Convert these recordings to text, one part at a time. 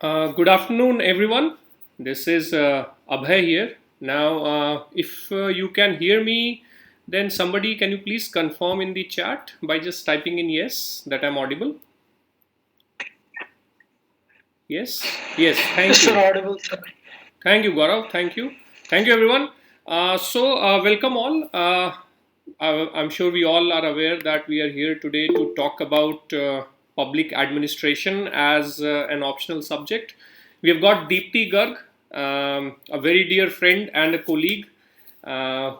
Good afternoon, everyone. This is Abhay here. Now, if you can hear me, then somebody can you please confirm in the chat by just typing in yes that I'm audible? Yes, yes. Yes, Thank sir, you. audible, sir. Thank you, Gaurav. Thank you, everyone. Welcome all. I'm sure we all are aware that we are here today to talk about public administration as an optional subject. We have got Deepti Garg, a very dear friend and a colleague,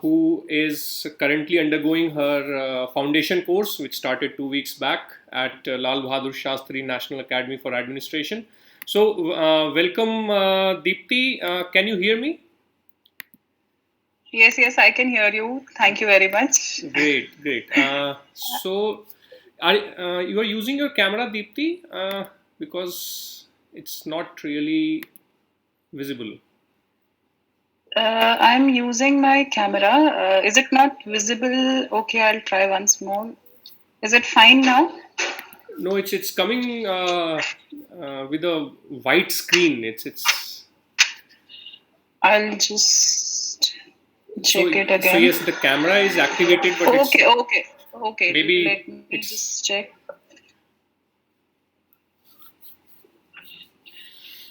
who is currently undergoing her foundation course, which started 2 weeks back at Lal Bahadur Shastri National Academy for Administration. So, welcome, Deepti. Can you hear me? Yes, I can hear you. Thank you very much. Great, great. You are using your camera, Deepti? Because it's not really visible. I'm using my camera. Is it not visible? Okay, I'll try once more. Is it fine now? No, it's coming with a white screen. It's I'll just so check it so again. yes, the camera is activated, but it's Okay. maybe Let me it's just check.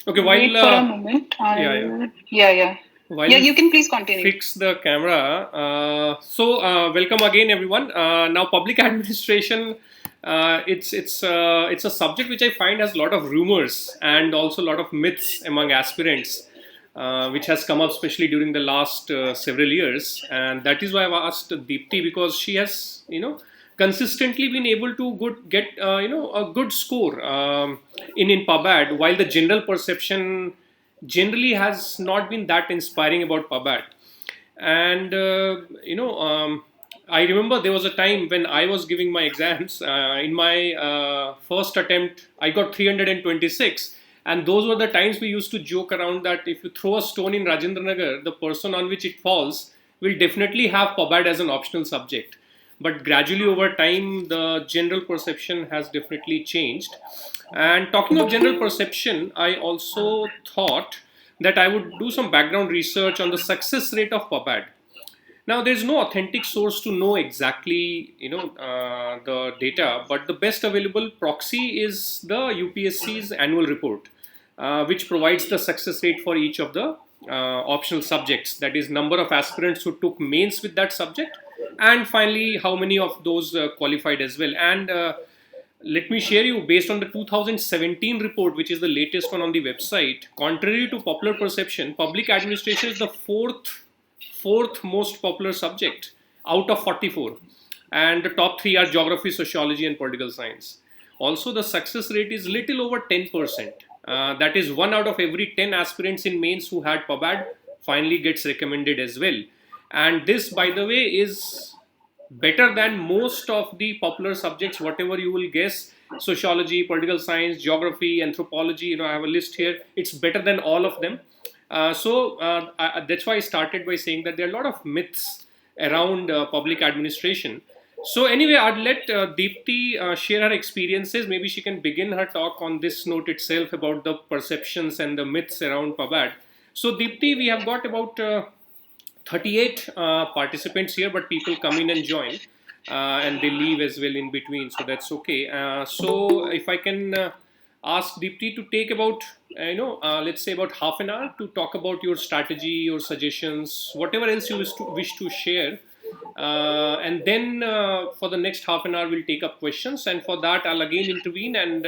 okay. Wait for a moment. Yeah, yeah. Yeah. While Yeah, we you can please continue. fix the camera, welcome again, everyone. Now, public administration. It's a subject which I find has a lot of rumors and also a lot of myths among aspirants, which has come up especially during the last several years, and that is why I've asked Deepti, because she has consistently been able to get a good score in PubAd, while the general perception generally has not been that inspiring about PubAd. And I remember there was a time when I was giving my exams. In my first attempt, I got 326. And those were the times we used to joke around that if you throw a stone in Rajendra Nagar, the person on which it falls will definitely have PubAd as an optional subject. But gradually over time, the general perception has definitely changed. And talking of general perception, I also thought that I would do some background research on the success rate of PubAd. Now, there's no authentic source to know exactly, the data, but the best available proxy is the UPSC's annual report, which provides the success rate for each of the optional subjects. That is, number of aspirants who took mains with that subject, and finally, how many of those qualified as well. And let me share you based on the 2017 report, which is the latest one on the website. Contrary to popular perception, public administration is the fourth most popular subject out of 44, and the top three are geography, sociology, and political science. Also, the success rate is little over 10%. That is, one out of every 10 aspirants in mains who had PubAd finally gets recommended as well. And this, by the way, is better than most of the popular subjects, whatever you will guess: sociology, political science, geography, anthropology. I have a list here. It's better than all of them. That's why I started by saying that there are a lot of myths around public administration. So anyway, I'd let Deepti share her experiences. Maybe she can begin her talk on this note itself about the perceptions and the myths around PubAd. So Deepti, we have got about 38 participants here, but people come in and join, and they leave as well in between, so that's okay. So if I can ask Deepti to take about, let's say about half an hour to talk about your strategy, your suggestions, whatever else you wish to share. And then for the next half an hour, we'll take up questions. And for that, I'll again intervene, and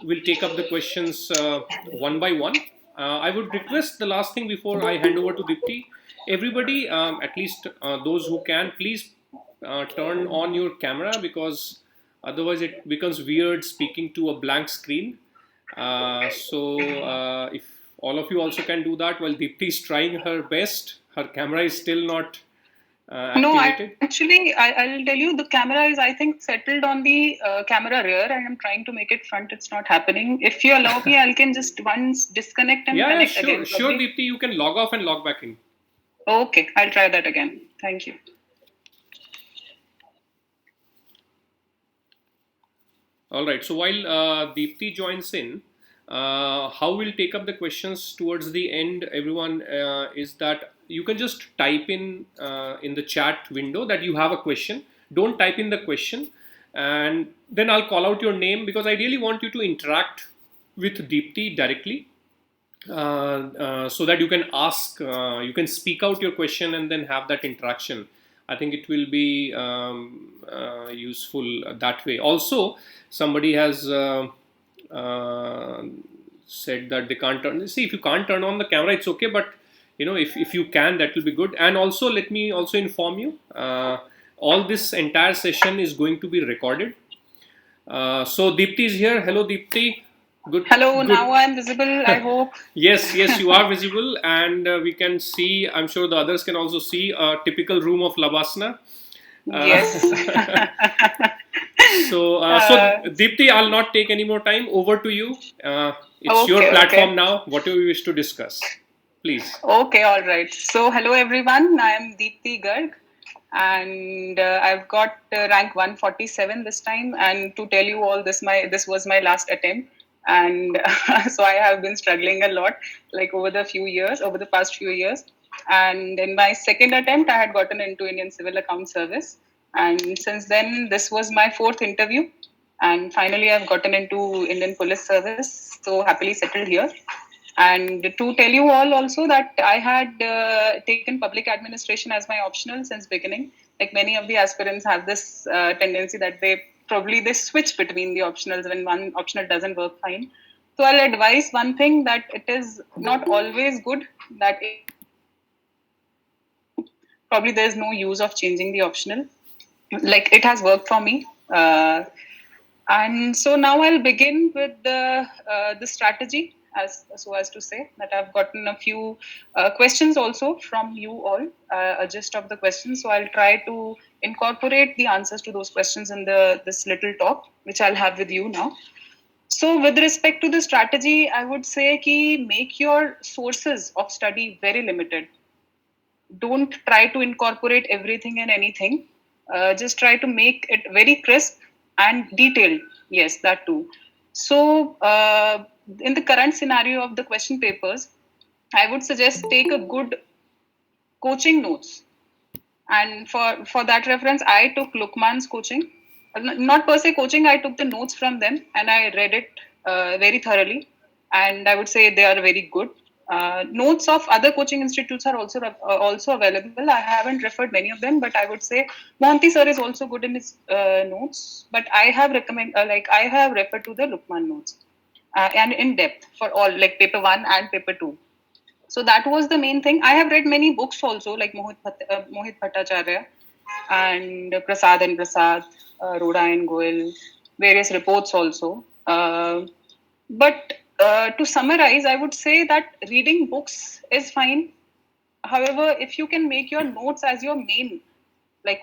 we'll take up the questions one by one. I would request the last thing before I hand over to Deepti. Everybody, at least those who can, please turn on your camera, because otherwise it becomes weird speaking to a blank screen. If all of you also can do that while Deepti is trying her best, her camera is still not No, activated. I'll tell you, the camera is, I think, settled on the camera rear, and I'm trying to make it front. It's not happening. If you allow me, I can just once disconnect and Yeah, connect sure, again. sure, Okay? Deepti, you can log off and log back in. Okay, I'll try that again. Thank you. All right. So while Deepti joins in, How we'll take up the questions towards the end, everyone, is that you can just type in the chat window that you have a question. Don't type in the question, and then I'll call out your name, because I really want you to interact with Deepti directly, so that you can ask, you can speak out your question and then have that interaction. I think it will be useful that way. Also, somebody has said that they can't turn. See, if you can't turn on the camera, it's okay, but if you can, that will be good. And also, let me also inform you, all this entire session is going to be recorded. So Deepti is here. Hello, Deepti. Good. Hello, Good. now I'm visible, I hope. Yes, you are visible, and we can see. I'm sure the others can also see a typical room of Labasana. Yes. So Deepti, I'll not take any more time. Over to you. It's your Okay, platform okay. now. Whatever you wish to discuss, please. Okay, all right. So, hello everyone. I am Deepti Garg, and I've got rank 147 this time. And to tell you all this, this was my last attempt, and so I have been struggling a lot, like over the past few years. And in my second attempt, I had gotten into Indian Civil Account Service, and since then, this was my fourth interview. And finally, I've gotten into Indian Police Service, so happily settled here. And to tell you all also that I had taken public administration as my optional since beginning. Like many of the aspirants have this tendency that they switch between the optionals when one optional doesn't work fine. So I'll advise one thing, that it is not always good, that probably there's no use of changing the optional. Like it has worked for me. And so now I'll begin with the strategy, as to say that I've gotten a few questions also from you all, a gist of the questions. So I'll try to incorporate the answers to those questions in this little talk which I'll have with you now. So with respect to the strategy, I would say ki make your sources of study very limited. Don't try to incorporate everything and anything. Just try to make it very crisp and detailed. Yes, that too. So, in the current scenario of the question papers, I would suggest take a good coaching notes. And for that reference, I took Lukman's coaching. Not per se coaching, I took the notes from them and I read it very thoroughly. And I would say they are very good. Notes of other coaching institutes are also available. I haven't referred many of them, but I would say Monty sir is also good in his notes. But I have I have referred to the Lukman notes and in depth for all, like paper 1 and paper 2. So that was the main thing. I have read many books also, like Mohit Bhattacharya and Prasad, Roda and Goel, various reports also. But to summarize, I would say that reading books is fine. However, if you can make your notes as your main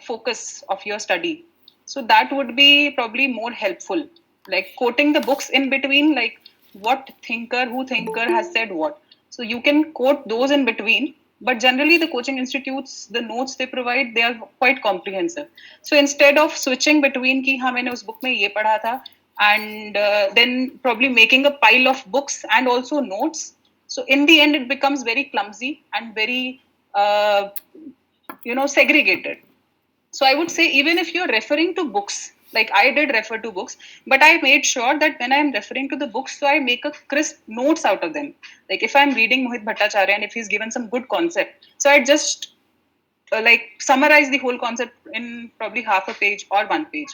focus of your study, so that would be probably more helpful. Like quoting the books in between, like who thinker has said what. So you can quote those in between. But generally, the coaching institutes, the notes they provide, they are quite comprehensive. So instead of switching between ki हाँ मैंने उस book में ये पढ़ा था, and then probably making a pile of books and also notes, so in the end it becomes very clumsy and very segregated. So I would say, even if you're referring to books, like I did refer to books, but I made sure that when I'm referring to the books, so I make a crisp notes out of them. Like if I'm reading Mohit Bhattacharya and if he's given some good concept, so I just summarize the whole concept in probably half a page or 1 page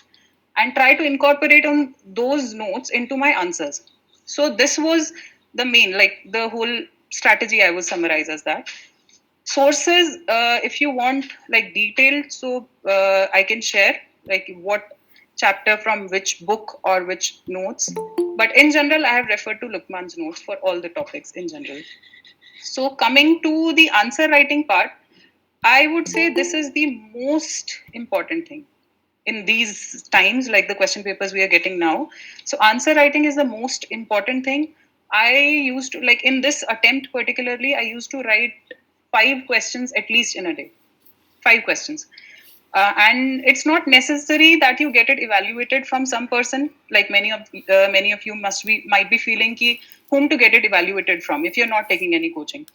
and try to incorporate on those notes into my answers. So this was the main, the whole strategy I would summarize as that. Sources, if you want detailed, so I can share what chapter from which book or which notes. But in general, I have referred to Lukman's notes for all the topics in general. So coming to the answer writing part, I would say this is the most important thing in these times, like the question papers we are getting now. So answer writing is the most important thing. I used to, in this attempt particularly, I used to write 5 questions at least in a day. 5 questions. And it's not necessary that you get it evaluated from some person. Like many of you might be feeling ki whom to get it evaluated from if you're not taking any coaching.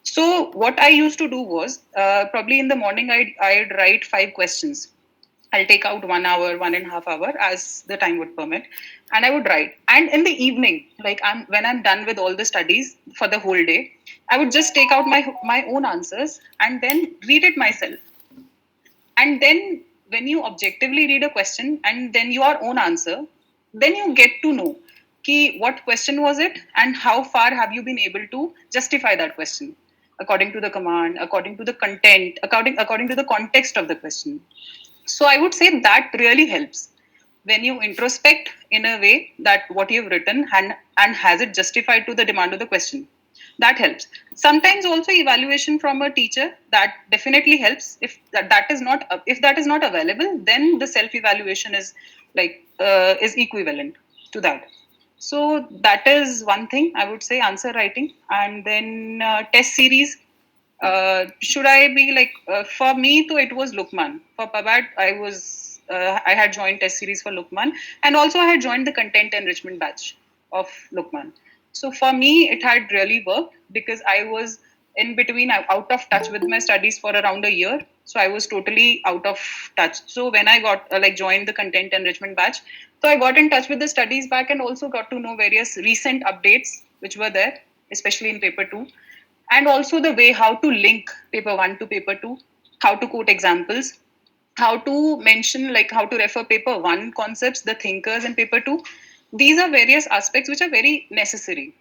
So what I used to do was probably in the morning I'd write 5 questions. I'll take out 1 hour, 1.5 hours as the time would permit, and I would write. And in the evening, like when I'm done with all the studies for the whole day, I would just take out my own answers and then read it myself. And then when you objectively read a question and then your own answer, then you get to know what question was it and how far have you been able to justify that question according to the command, according to the content, according to the context of the question. So I would say that really helps when you introspect in a way that what you've written and has it justified to the demand of the question. That helps. Sometimes also evaluation from a teacher, that definitely helps. If that is not available, then the self evaluation is is equivalent to that. So that is one thing I would say, answer writing. And then test series. Should I be for me, though it was Lukman. For Pabad, I had joined test series for Lukman, and also I had joined the content enrichment batch of Lukman. So for me, it had really worked because I was in between, out of touch with my studies for around a year. So I was totally out of touch. So when I got joined the content enrichment batch, so I got in touch with the studies back and also got to know various recent updates which were there, especially in paper 2, and also the way how to link paper 1 to paper 2, how to quote examples, how to mention, how to refer paper 1 concepts, the thinkers in paper 2. These are various aspects which are very necessary,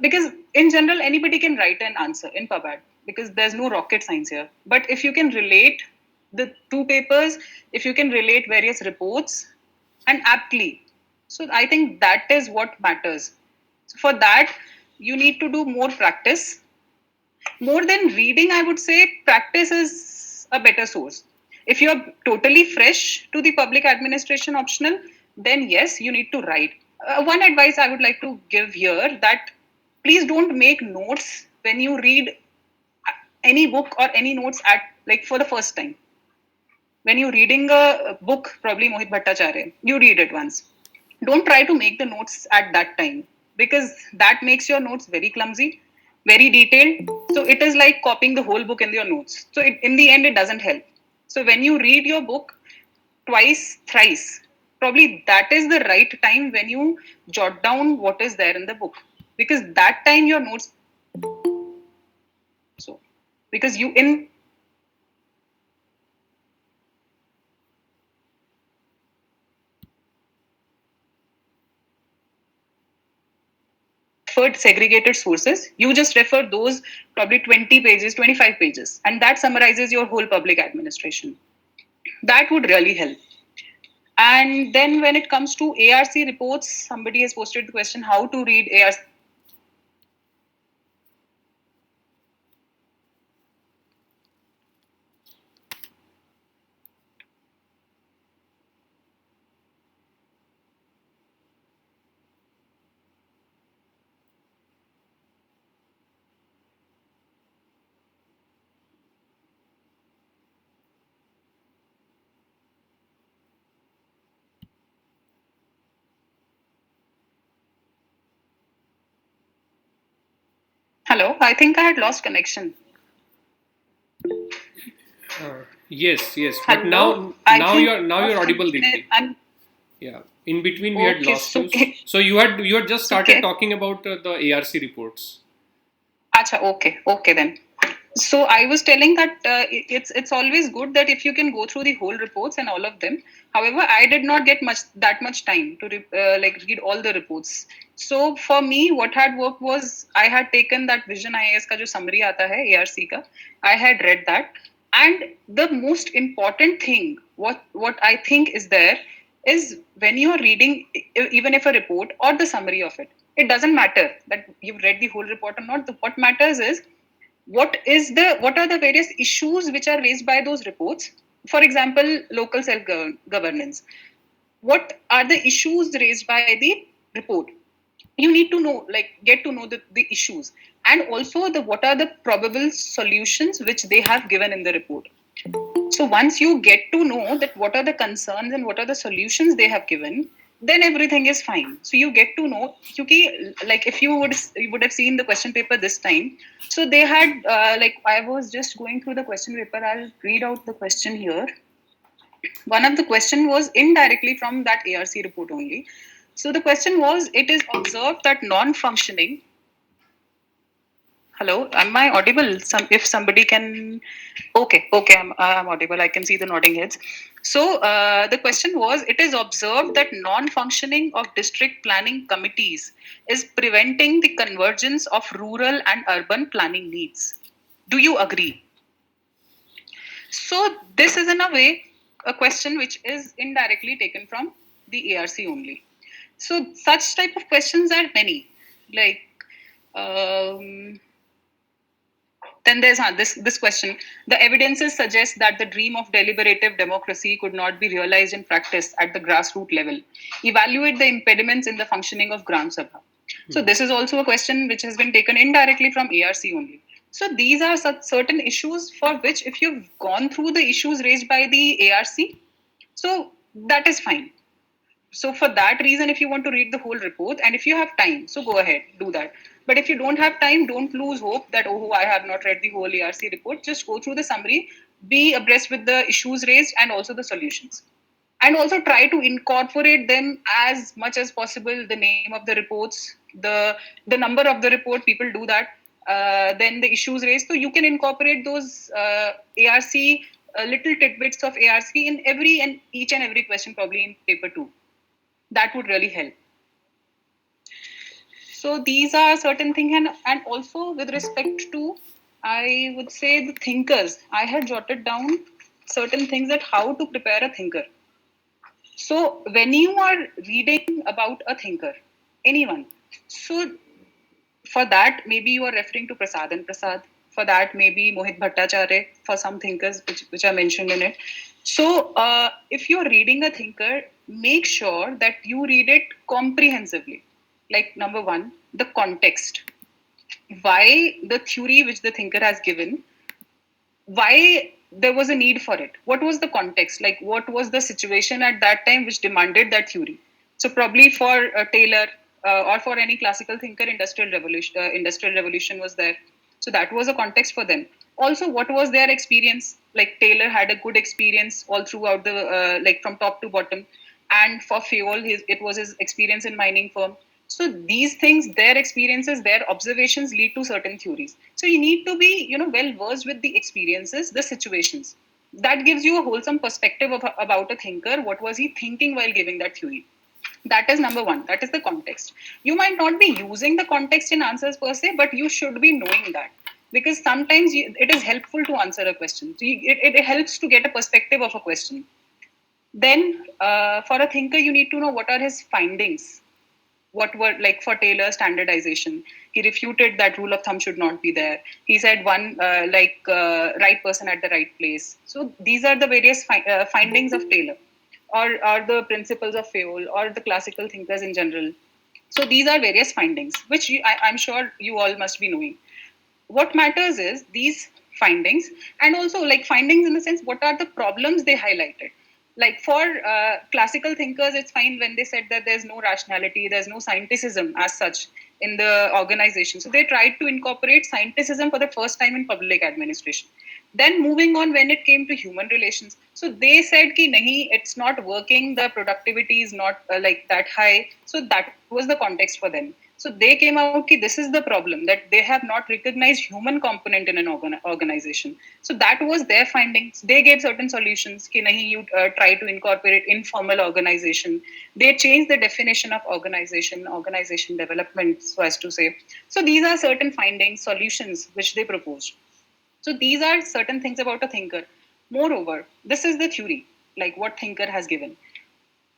because in general anybody can write an answer in Pabad because there's no rocket science here. But if you can relate the two papers, if you can relate various reports and aptly, so I think that is what matters. So for that, you need to do more practice. More than reading, I would say practice is a better source. If you're totally fresh to the public administration optional, then yes, you need to write. One advice I would like to give here, that please don't make notes when you read any book or any notes at for the first time. When you're reading a book, probably Mohit Bhattacharya, you read it once. Don't try to make the notes at that time because that makes your notes very clumsy, very detailed. So it is like copying the whole book in your notes. So in the end, it doesn't help. So when you read your book twice, thrice, probably that is the right time when you jot down what is there in the book, because that time your notes. So because you in segregated sources, you just refer those probably 20 pages, 25 pages, and that summarizes your whole public administration. That would really help. And then when it comes to ARC reports, somebody has posted the question how to read ARC. Hello, I think I had lost connection. Yes. But Hello? now you're audible, Deepti. Yeah. In between, we had lost you. So you had just started talking about the ARC reports. Acha, okay then. So I was telling that it's always good that if you can go through the whole reports and all of them. However, I did not get that much time to read all the reports. So for me, what had worked was I had taken that Vision IAS ka jo summary aata hai ARC ka. I had read that, and the most important thing, what I think is there, is when you are reading, even if a report or the summary of it, it doesn't matter that you've read the whole report or not. What matters is what are the various issues which are raised by those reports. For example, local self governance. What are the issues raised by the report? You need to know, get to know the issues, and also what are the probable solutions which they have given in the report. So once you get to know that what are the concerns and what are the solutions they have given, then everything is fine. So you get to know, like if you would have seen the question paper this time. So they had like I was just going through the question paper. I'll read out the question here. One of the question was indirectly from that ARC report only. So the question was, it is observed that non-functioning. Hello, am I audible? If somebody can, okay, I'm audible. I can see the nodding heads. So the question was, it is observed that non-functioning of district planning committees is preventing the convergence of rural and urban planning needs. Do you agree? So this is in a way a question which is indirectly taken from the ARC only. So such type of questions are many. Like then there's this question. The evidences suggest that the dream of deliberative democracy could not be realized in practice at the grassroots level. Evaluate the impediments in the functioning of Gram Sabha. So this is also a question which has been taken indirectly from ARC only. So these are certain issues for which, if you've gone through the issues raised by the ARC, so that is fine. So for that reason, if you want to read the whole report and if you have time, so go ahead, do that. But if you don't have time, don't lose hope that, oh, I have not read the whole ARC report. Just go through the summary, be abreast with the issues raised and also the solutions. And also try to incorporate them as much as possible, the name of the reports, the number of the report, people do that. Then the issues raised. So you can incorporate those ARC, little tidbits of ARC in each and every question, probably in paper 2. That would really help. So these are certain things, and also with respect to, I would say, the thinkers, I had jotted down certain things that how to prepare a thinker. So when you are reading about a thinker, anyone, so for that maybe you are referring to Prasad and Prasad. For that maybe Mohit Bhattacharya, for some thinkers which are mentioned in it. So if you're reading a thinker, make sure that you read it comprehensively. Like number one, the context. Why the theory which the thinker has given, why there was a need for it. What was the context? Like what was the situation at that time which demanded that theory? So probably for Taylor or for any classical thinker, industrial revolution was there. So that was a context for them. Also, what was their experience? Like Taylor had a good experience all throughout the like from top to bottom, and for Fayol, it was his experience in mining firm. So these things, their experiences, their observations lead to certain theories. So you need to be, well versed with the experiences, the situations. That gives you a wholesome perspective about a thinker. What was he thinking while giving that theory? That is number one. That is the context. You might not be using the context in answers per se, but you should be knowing that, because sometimes it is helpful to answer a question. So it helps to get a perspective of a question. Then for a thinker, you need to know what are his findings. What were, like for Taylor, standardization. He refuted that rule of thumb should not be there. He said right person at the right place. So these are the various findings of Taylor, or the principles of Fayol, or the classical thinkers in general. So these are various findings, which I'm sure you all must be knowing. What matters is these findings, and also like findings in the sense, what are the problems they highlighted. Like for classical thinkers, it's fine when they said that there's no rationality, there's no scienticism as such in the organization. So they tried to incorporate scienticism for the first time in public administration. Then moving on, when it came to human relations, so they said ki nahi, it's not working, the productivity is not like that high. So that was the context for them. So they came out ki this is the problem, that they have not recognized human component in an organization. So that was their findings. They gave certain solutions ki nahi, you try to incorporate informal organization. They changed the definition of organization development, so as to say. So these are certain findings, solutions which they proposed. So these are certain things about a thinker. Moreover, this is the theory, like what thinker has given.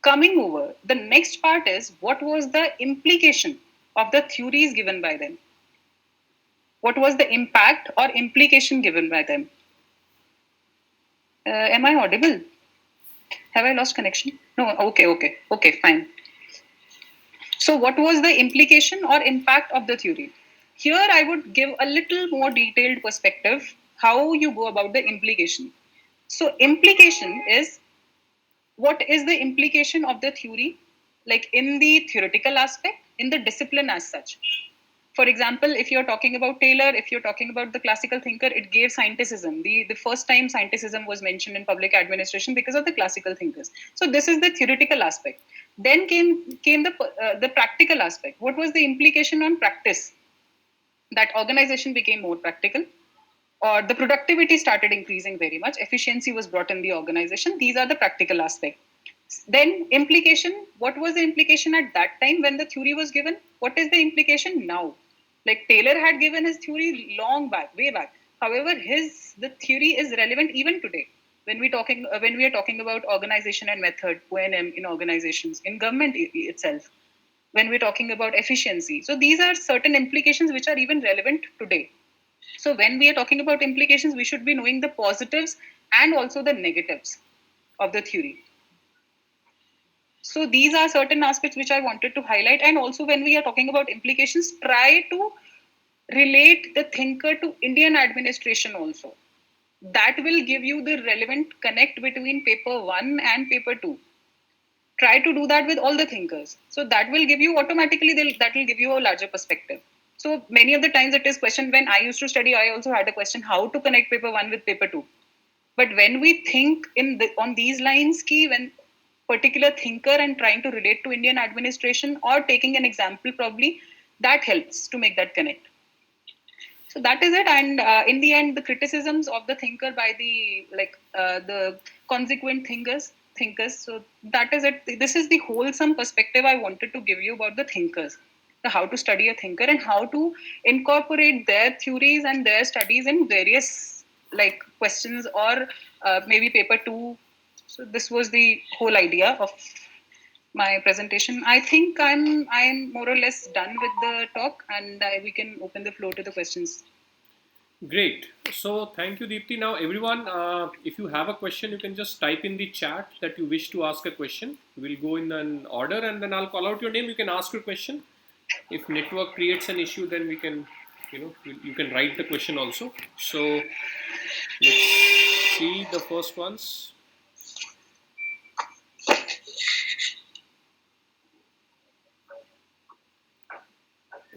Coming over, the next part is, what was the implication of the theories given by them? What was the impact or implication given by them? Am I audible? Have I lost connection? No, okay, fine. So what was the implication or impact of the theory? Here I would give a little more detailed perspective how you go about the implication. So implication is, what is the implication of the theory? like in the theoretical aspect, in the discipline as such. For example, if you're talking about Taylor, if you're talking about the classical thinker, it gave scienticism. The first time scienticism was mentioned in public administration because of the classical thinkers. So this is the theoretical aspect. Then came the practical aspect. What was the implication on practice? That organization became more practical, or the productivity started increasing very much. Efficiency was brought in the organization. These are the practical aspect. Then implication. What was the implication at that time when the theory was given? What is the implication now? Like Taylor had given his theory long back, way back. However, the theory is relevant even today when we are talking about organization and method, O&M in organizations, in government itself. When we're talking about efficiency, so these are certain implications which are even relevant today. So when we are talking about implications, we should be knowing the positives and also the negatives of the theory. So these are certain aspects which I wanted to highlight. And also when we are talking about implications, try to relate the thinker to Indian administration also. That will give you the relevant connect between paper 1 and paper 2. Try to do that with all the thinkers. So that will give you automatically, that will give you a larger perspective. So many of the times it is questioned. When I used to study, I also had a question how to connect paper 1 with paper 2. But when we think on these lines, when particular thinker and trying to relate to Indian administration or taking an example, probably that helps to make that connect. So that is it. And in the end, the criticisms of the thinker by the consequent thinkers. So that is it. This is the wholesome perspective I wanted to give you about the thinkers, how to study a thinker and how to incorporate their theories and their studies in various questions or maybe paper 2. So this was the whole idea of my presentation. I think I'm more or less done with the talk, and we can open the floor to the questions. Great. So thank you, Deepti. Now, everyone, if you have a question, you can just type in the chat that you wish to ask a question. We'll go in an order, and then I'll call out your name. You can ask your question. If network creates an issue, then we can, you can write the question also. So let's see the first ones.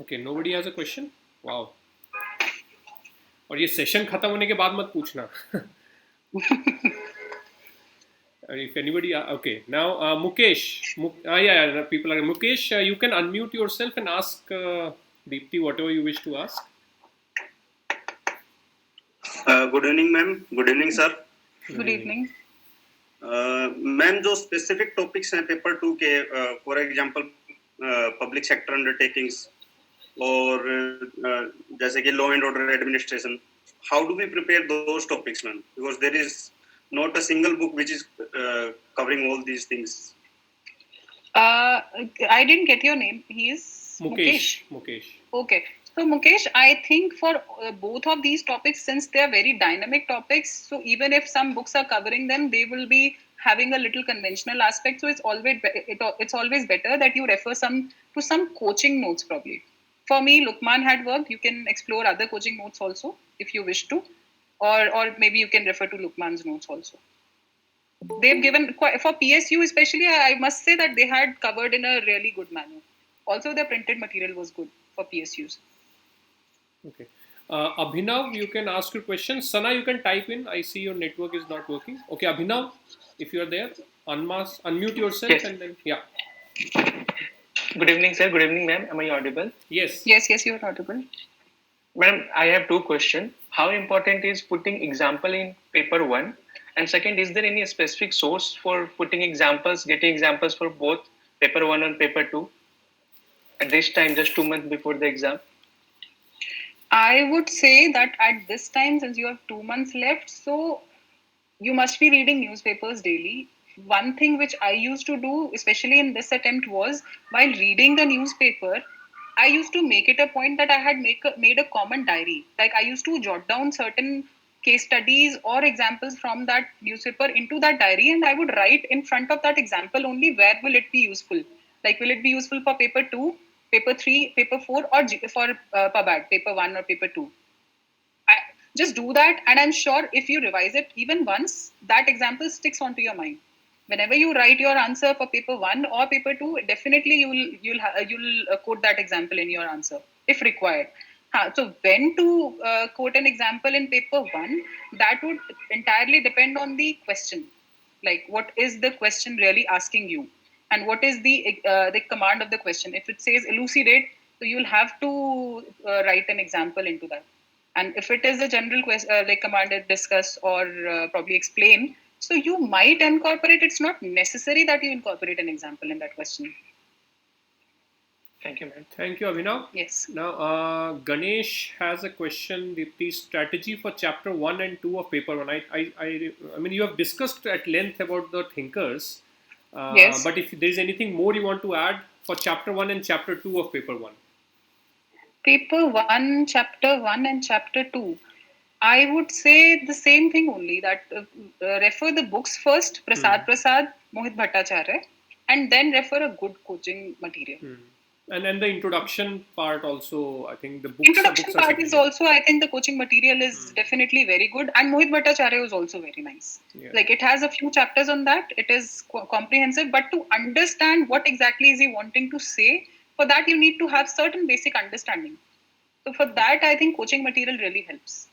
Okay, nobody has a question. Wow. और ये session खत्म होने के बाद मत पूछना. If anybody, okay. Now Mukesh, people are Mukesh. You can unmute yourself and ask Deepti whatever you wish to ask. Good evening, ma'am. Good evening, sir. Good evening. Ma'am जो specific topics हैं paper 2 के, for example public sector undertakings और जैसे कि law and order administration, how do we prepare those topics, ma'am? Because there is not a single book which is covering all these things. I didn't get your name. He is Mukesh. Okay. So Mukesh, I think for both of these topics, since they are very dynamic topics, so even if some books are covering them, they will be having a little conventional aspect. So it's always better that you refer to some coaching notes probably. For me, Lukman had worked. You can explore other coaching notes also if you wish to. Or maybe you can refer to Lukman's notes also. They've given, for PSU especially, I must say that they had covered in a really good manner. Also, their printed material was good for PSUs. Okay. Abhinav, you can ask your question. Sana, you can type in. I see your network is not working. Okay, Abhinav, if you are there, unmute yourself. Yes. And then, yeah. Good evening, sir. Good evening, ma'am. Am I audible? Yes. Yes, you are audible. Madam, I have two questions. How important is putting example in paper 1? And second, is there any specific source for putting examples, getting examples for both paper 1 and paper 2 at this time, just 2 months before the exam? I would say that at this time, since you have 2 months left, so you must be reading newspapers daily. One thing which I used to do, especially in this attempt, was while reading the newspaper, I used to make it a point that I had made a common diary. Like I used to jot down certain case studies or examples from that newspaper into that diary, and I would write in front of that example only where will it be useful. Like will it be useful for paper 2, paper 3, paper 4, or for PUBAD, paper 1 or paper 2. Just do that, and I'm sure if you revise it even once, that example sticks onto your mind. Whenever you write your answer for paper 1 or paper 2, definitely you'll quote that example in your answer if required. So when to quote an example in paper 1, that would entirely depend on the question. Like, what is the question really asking you, and what is the command of the question? If it says elucidate, so you'll have to write an example into that. And if it is a general question, like commanded, discuss, or probably explain, so you might incorporate. It's not necessary that you incorporate an example in that question. Thank you, ma'am. Thank you, Abhinav. Yes. Now, Ganesh has a question. The strategy for chapter 1 and 2 of paper 1. I mean, you have discussed at length about the thinkers. Yes. But if there is anything more you want to add for chapter 1 and chapter 2 of paper 1. Paper 1, chapter 1 and chapter 2. I would say the same thing only, that refer the books first, Prasad, Mohit Bhattacharya, and then refer a good coaching material. And then the introduction part also, I think the introduction part is also, I think the coaching material is definitely very good, and Mohit Bhattacharya is also very nice. Yeah. Like, it has a few chapters on that. It is comprehensive, but to understand what exactly is he wanting to say, for that you need to have certain basic understanding. So for that, I think coaching material really helps.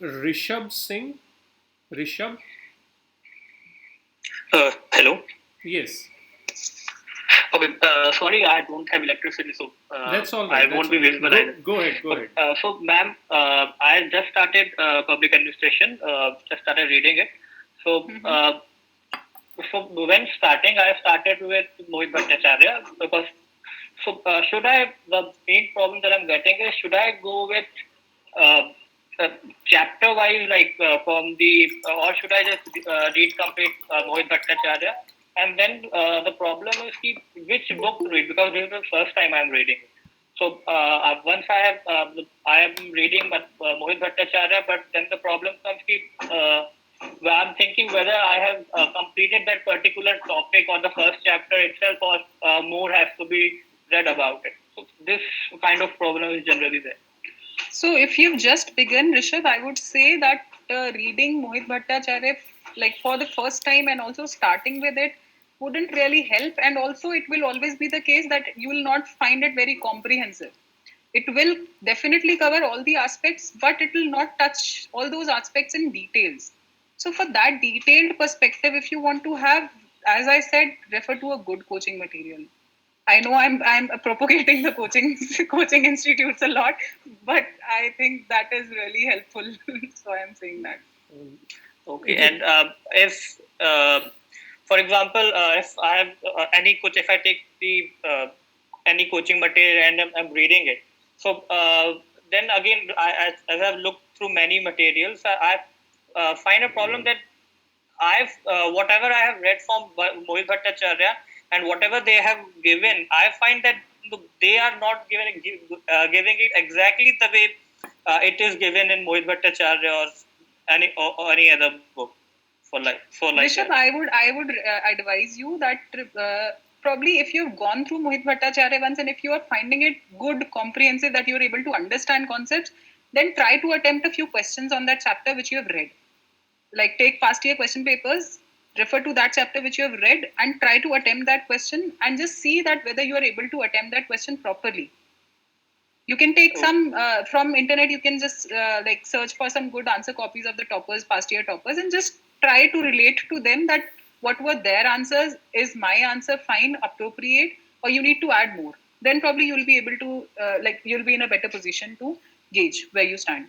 Rishabh Singh. Rishabh? Hello. Yes. Okay, sorry, I don't have electricity, so that's all right. I won't be visible. Go ahead. So, ma'am, I just started public administration, just started reading it. So, so when starting, I started with Mohit Bhattacharya, because the main problem that I'm getting is, should I go with chapter wise, like from the, or should I just read complete Mohit Bhattacharya? And then the problem is which book to read, because this is the first time I'm reading. So once I am reading Mohit Bhattacharya, but then the problem comes where I'm thinking whether I have completed that particular topic or the first chapter itself, or more has to be read about it. So this kind of problem is generally there. So if you've just begun, Rishabh, I would say that reading Mohit Bhattacharya like for the first time and also starting with it wouldn't really help, and also it will always be the case that you will not find it very comprehensive. It will definitely cover all the aspects, but it will not touch all those aspects in details. So for that detailed perspective, if you want to have, as I said, refer to a good coaching material. I know I'm propagating the coaching institutes a lot, but I think that is really helpful. So I'm saying that. Okay, and if for example, if I have if I take the any coaching material and I'm reading it, so then again, as I've looked through many materials, I find a problem that whatever I have read from Mohit Bhattacharya and whatever they have given, I find that they are not giving it exactly the way it is given in Mohit Bhattacharya or any other book. Rishabh, I would advise you that probably if you've gone through Mohit Bhattacharya once, and if you are finding it good, comprehensive, that you're able to understand concepts, then try to attempt a few questions on that chapter which you have read. Like, take past year question papers, refer to that chapter which you have read, and try to attempt that question, and just see that whether you are able to attempt that question properly. You can take some from internet. You can just like search for some good answer copies of the toppers, past year toppers, and just try to relate to them that what were their answers, is my answer fine, appropriate, or you need to add more. Then probably you'll be able to you'll be in a better position to gauge where you stand.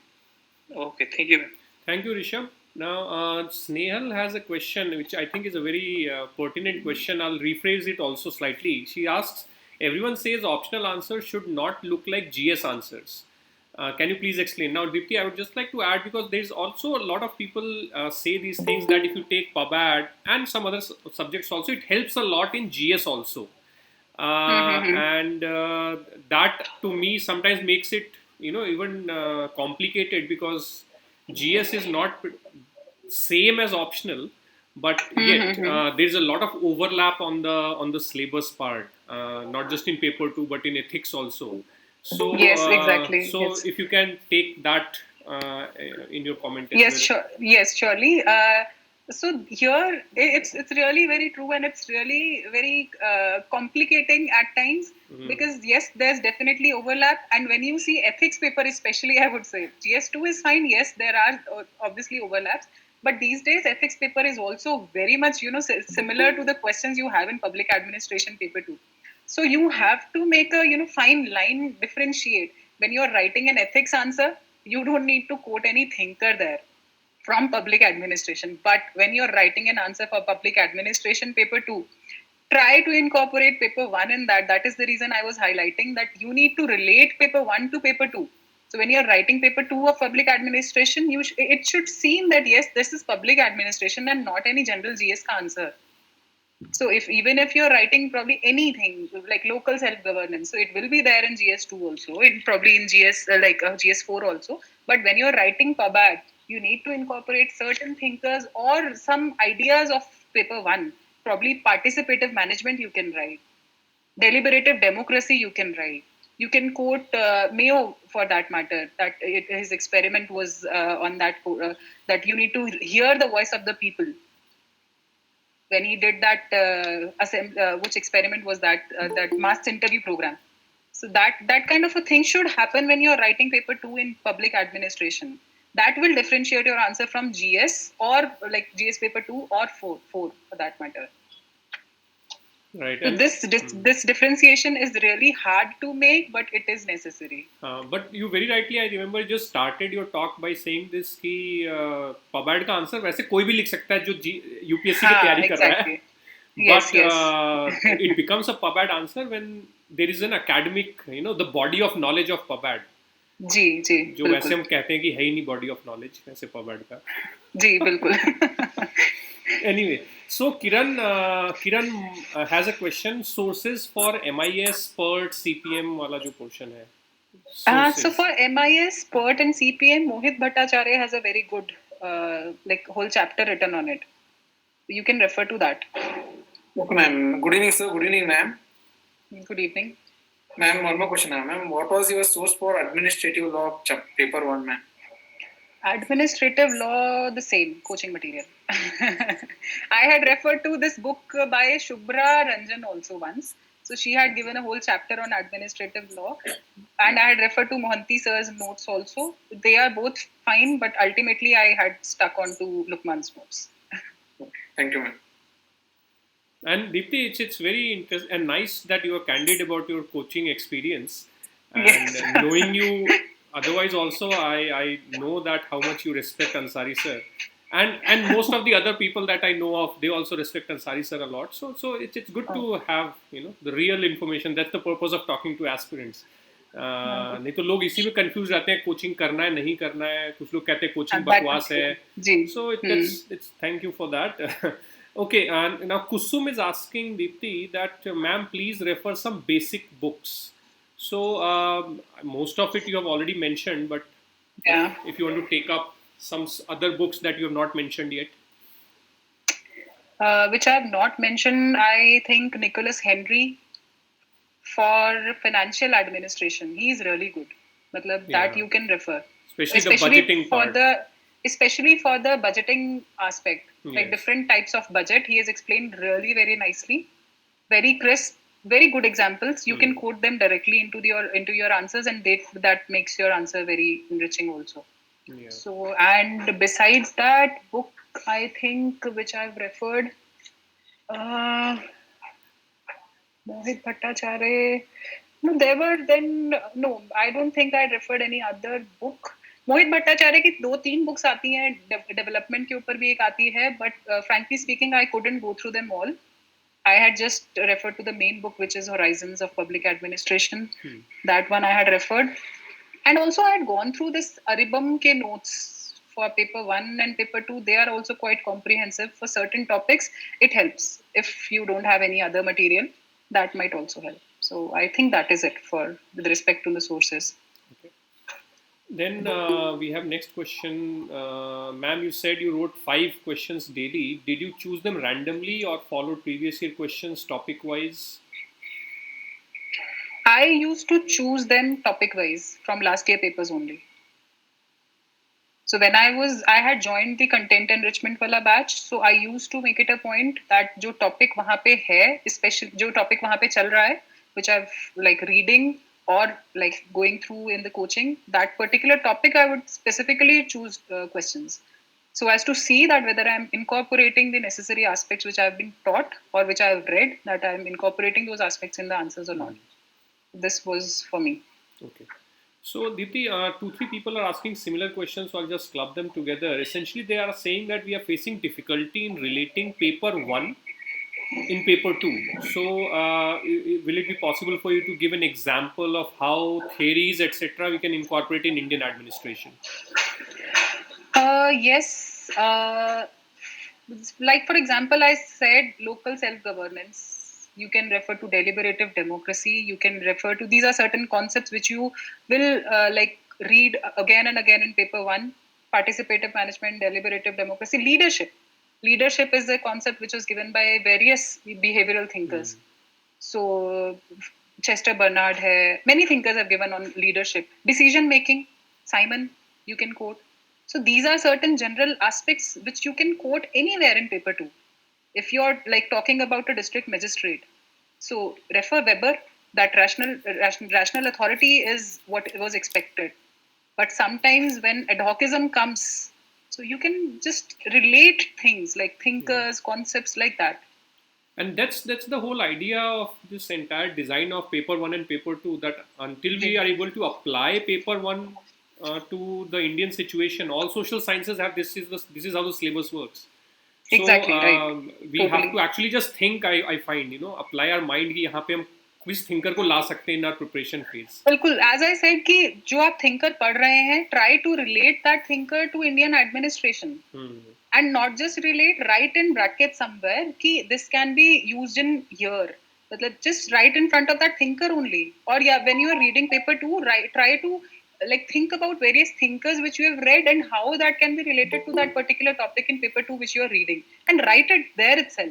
Okay, thank you. Thank you, Rishabh. Now, Snehal has a question which I think is a very pertinent question. I'll rephrase it also slightly. She asks, everyone says optional answers should not look like GS answers. Can you please explain? Now, Deepti, I would just like to add, because there's also a lot of people say these things, that if you take PubAd and some other subjects also, it helps a lot in GS also. And that to me sometimes makes it, even complicated, because GS is not same as optional, but yet there's a lot of overlap on the syllabus part, not just in paper 2 but in ethics also. So yes, exactly. So yes, if you can take that in your comment. Yes, sure. Yes, surely. So here it's really very true, and it's really very complicating at times, because yes, there's definitely overlap. And when you see ethics paper especially, I would say GS2 is fine. Yes, there are obviously overlaps, but these days ethics paper is also very much similar to the questions you have in public administration paper 2. So you have to make a fine line differentiate. When you're writing an ethics answer, you don't need to quote any thinker there from public administration. But when you're writing an answer for public administration paper 2, try to incorporate paper 1 in that. That is the reason I was highlighting that you need to relate paper 1 to paper 2. So when you're writing paper 2 of public administration, it should seem that yes, this is public administration and not any general GS ka answer. So even if you're writing probably anything like local self-governance, so it will be there in GS2 also, probably in GS4 also. But when you're writing PubAd, you need to incorporate certain thinkers or some ideas of paper 1. Probably participative management you can write. Deliberative democracy you can write. You can quote Mayo for that matter, that his experiment was on that, that you need to hear the voice of the people. When he did that, which experiment was that? That mass interview program. So that kind of a thing should happen when you're writing paper 2 in public administration. That will differentiate your answer from GS or like GS paper 2 or 4 for that matter. Right. So this differentiation is really hard to make, but it is necessary. But you very rightly, I remember, just started your talk by saying this कि PubAd का answer वैसे कोई भी लिख सकता है जो UPSC की तैयारी कर रहा है. But it becomes a PubAd answer when there is an academic, the body of knowledge of PubAd. जी जी. जो वैसे हम कहते हैं कि है ही नहीं body of knowledge वैसे PubAd का. जी बिल्कुल. Anyway, so Kiran has a question. Sources for MIS, PERT, CPM वाला जो portion है. So for MIS, PERT and CPM, Mohit Bhattacharya has a very good whole chapter written on it. You can refer to that. Okay, ma'am. Good evening, sir. Good evening, ma'am. Good evening. Ma'am, one more question. Ma'am, what was your source for administrative law paper 1, ma'am? Administrative law, the same, coaching material. I had referred to this book by Shubhra Ranjan also once. So she had given a whole chapter on administrative law. And I had referred to Mohanty sir's notes also. They are both fine, but ultimately I had stuck on to Lukman's notes. Thank you, ma'am. And Deepti, it's very interesting and nice that you are candid about your coaching experience. And knowing you, otherwise also I know that how much you respect Ansari sir. And most of the other people that I know of, they also respect Ansari sir a lot. So it's good to have the real information. That's the purpose of talking to aspirants. नहीं तो लोग इसी में confuse रहते हैं coaching करना है नहीं करना है कुछ लोग कहते हैं कोचिंग बकवास है so it's thank you for that. Okay, and now Kusum is asking Deepti that ma'am please refer some basic books. So most of it you have already mentioned, but if you want to take up some other books that you have not mentioned yet. Which I have not mentioned, I think Nicholas Henry for financial administration. He is really good. That you can refer. Especially the budgeting part. Especially for the budgeting aspect. Like different types of budget. He has explained really very nicely. Very crisp. Very good examples. You can quote them directly into your answers, and that makes your answer very enriching also. Yeah. So, and besides that book, I think which I've referred, Mohit Bhattacharya. No, there were then no. I don't think I referred any other book. मोहित भट्टाचार्य की 2-3 books आती हैं development के ऊपर भी एक आती है but frankly speaking I couldn't go through them all. I had just referred to the main book, which is Horizons of Public Administration. That one I had referred. And also I had gone through this Aribam ke notes for paper 1 and paper 2. They are also quite comprehensive for certain topics. It helps. If you don't have any other material, that might also help. So I think that is it with respect to the sources. Okay. Then we have next question. Ma'am, you said you wrote 5 questions daily. Did you choose them randomly or followed previous year questions topic wise? I used to choose them topic wise from last year papers only. So when I had joined the content enrichment wala batch, so I used to make it a point that जो topic वहाँ पे है, especially जो topic वहाँ पे चल रहा है, which I've like reading or like going through in the coaching, that particular topic I would specifically choose questions, so as to see that whether I'm incorporating the necessary aspects which I've been taught or which I've read, that I'm incorporating those aspects in the answers or not. This was for me. Okay. So, Deepti, 2-3 people are asking similar questions, so I'll just club them together. Essentially, they are saying that we are facing difficulty in relating paper 1 in paper 2. So, will it be possible for you to give an example of how theories, etc., we can incorporate in Indian administration? Yes. Like, for example, I said local self-governance. You can refer to deliberative democracy. You can refer to, these are certain concepts which you will like read again and again in paper 1. Participative management, deliberative democracy, leadership. Leadership is a concept which was given by various behavioral thinkers. So Chester Bernard hai, many thinkers have given on leadership. Decision making, Simon, you can quote. So these are certain general aspects which you can quote anywhere in paper 2. If you're like talking about a district magistrate, so refer Weber, that rational authority is what was expected. But sometimes when ad hocism comes, so you can just relate things like thinkers, concepts like that. And that's the whole idea of this entire design of paper 1 and paper 2, that until we are able to apply paper 1 to the Indian situation, all social sciences have this is how the syllabus works. So, Exactly, right. We have to actually just think, I find, apply our mind कि यहाँ पे हम किस thinker को ला सकते हैं in our preparation phase. बिल्कुल, as I said कि जो आप thinker पढ़ रहे हैं, try to relate that thinker to Indian administration. And not just relate, write in brackets somewhere कि this can be used in here. मतलब just write in front of that thinker only. Or yeah, when you are reading paper 2, try to like think about various thinkers which you have read and how that can be related to that particular topic in paper 2 which you are reading, and write it there itself.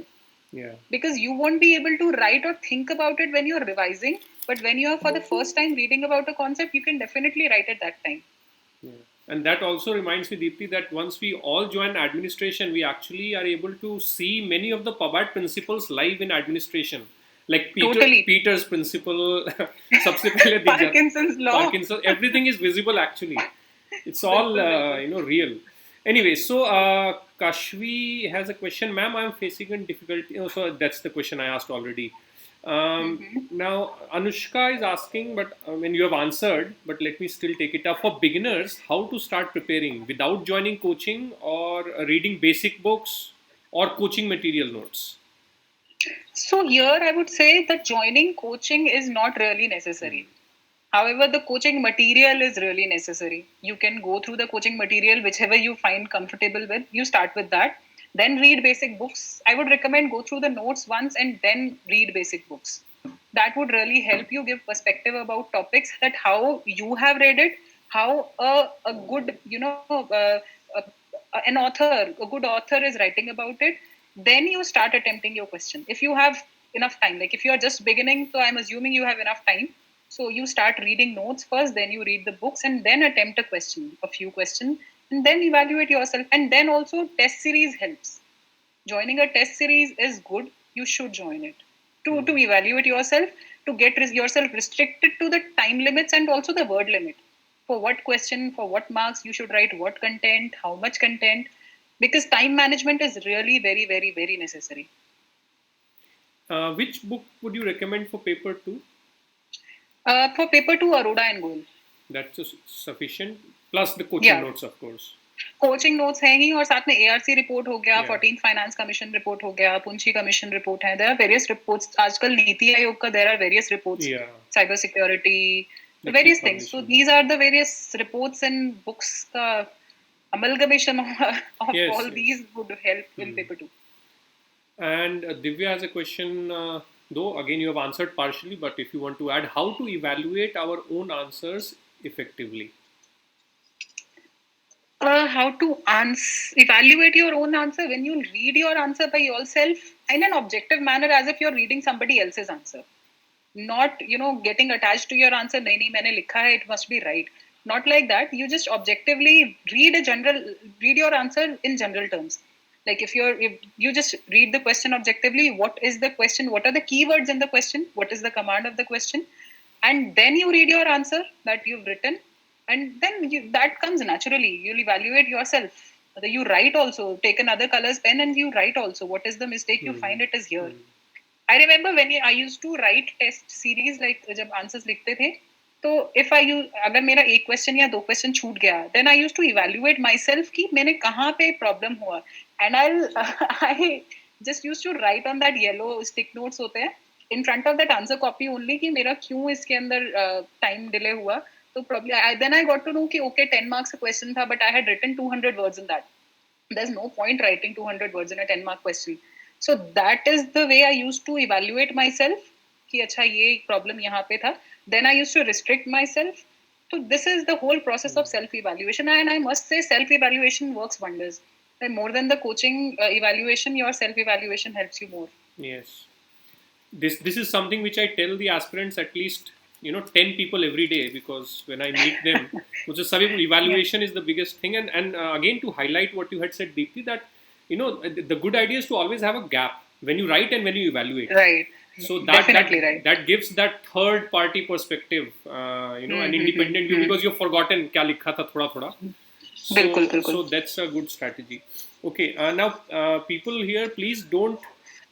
Yeah. Because you won't be able to write or think about it when you're revising, but when you're for the first time reading about a concept, you can definitely write it that time. Yeah. And that also reminds me, Deepti, that once we all join administration, we actually are able to see many of the Pabart principles live in administration. Like Peter's principle, Parkinson's law. Everything is visible actually. It's all, real. Anyway, so Kashvi has a question. Ma'am, I'm facing a difficulty. Oh, so that's the question I asked already. Now, Anushka is asking, but when you have answered, but let me still take it up. For beginners, how to start preparing without joining coaching or reading basic books or coaching material notes? So here I would say that joining coaching is not really necessary. However, the coaching material is really necessary. You can go through the coaching material, whichever you find comfortable with. You start with that. Then read basic books. I would recommend go through the notes once and then read basic books. That would really help you give perspective about topics, that how you have read it, how a good, a good author is writing about it. Then you start attempting your question. If you have enough time, like if you are just beginning, so I'm assuming you have enough time. So you start reading notes first, then you read the books and then attempt a few questions, and then evaluate yourself. And then also test series helps. Joining a test series is good. You should join it to evaluate yourself, to get yourself restricted to the time limits and also the word limit. For what question, for what marks you should write, what content, how much content. Because time management is really very, very, very necessary. Which book would you recommend for paper 2? For paper 2, Aroda and Goel. That's sufficient. Plus the coaching notes, of course. Coaching notes हैं ही, और साथ में ARC report हो गया, 14th Finance Commission report हो गया, Punchi Commission report है. There are various reports. आजकल नीति आयोग का there are various reports. Cyber security, various things. So these are the various reports and books का amalgamation of all these would help in paper 2. And Divya has a question, though again you have answered partially, but if you want to add, how to evaluate our own answers effectively? How to evaluate your own answer when you read your answer by yourself in an objective manner, as if you're reading somebody else's answer. Not, getting attached to your answer. Nahi, maine likha hai, it must be right. Not like that. You just objectively read your answer in general terms. Like if you just read the question objectively, what is the question? What are the keywords in the question? What is the command of the question? And then you read your answer that you've written, and then that comes naturally. You'll evaluate yourself. You write also. Take another color's pen and you write also. What is the mistake you find it is here? I remember when I used to write test series, like जब answers लिखते थे, तो if I use अगर मेरा एक question या दो question छूट गया, then I used to evaluate myself कि मैंने कहाँ पे problem हुआ, and I just used to write on that yellow stick notes होते हैं in front of that answer copy only कि मेरा क्यों इसके अंदर time delay हुआ. So probably then I got to know कि okay 10 marks a question था, but I had written 200 words in that. There's no point writing 200 words in a 10 mark question. So that is the way I used to evaluate myself कि अच्छा ये problem यहाँ पे था. Then I used to restrict myself. So this is the whole process of self-evaluation, and I must say self-evaluation works wonders. And more than the coaching evaluation, your self-evaluation helps you more. Yes. This is something which I tell the aspirants at least 10 people every day, because when I meet them, which is evaluation is the biggest thing. And again, to highlight what you had said, Deepti, that the good idea is to always have a gap when you write and when you evaluate. Right. So that gives that third party perspective, an independent view, because you've forgotten kya likha tha thoda. So that's a good strategy. Okay, now people here, please don't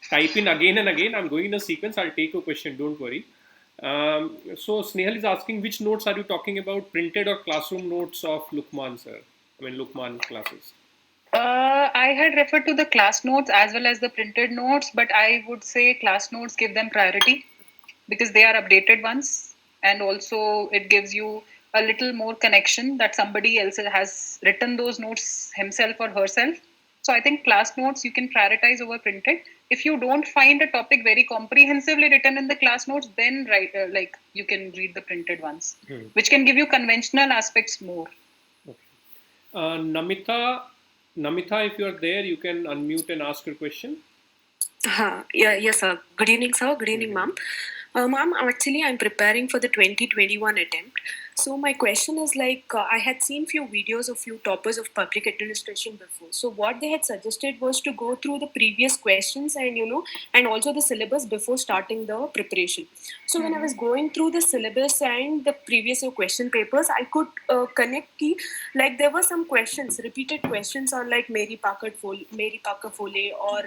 type in again and again. I'm going in a sequence. I'll take a question. Don't worry. So Snehal is asking, which notes are you talking about? Printed or classroom notes of Lukman, sir? I mean Lukman classes. I had referred to the class notes as well as the printed notes, but I would say class notes give them priority because they are updated ones, and also it gives you a little more connection that somebody else has written those notes himself or herself. So I think class notes you can prioritize over printed. If you don't find a topic very comprehensively written in the class notes, then you can read the printed ones, which can give you conventional aspects more. Okay. Namita, if you are there, you can unmute and ask your question. Yes, sir. Good evening, sir. Good evening, ma'am. Ma'am, actually, I'm preparing for the 2021 attempt. So my question is I had seen few videos of few toppers of public administration before. So what they had suggested was to go through the previous questions and also the syllabus before starting the preparation. So when I was going through the syllabus and the previous question papers, I could connect there were some questions, repeated questions on Mary Parker Foley or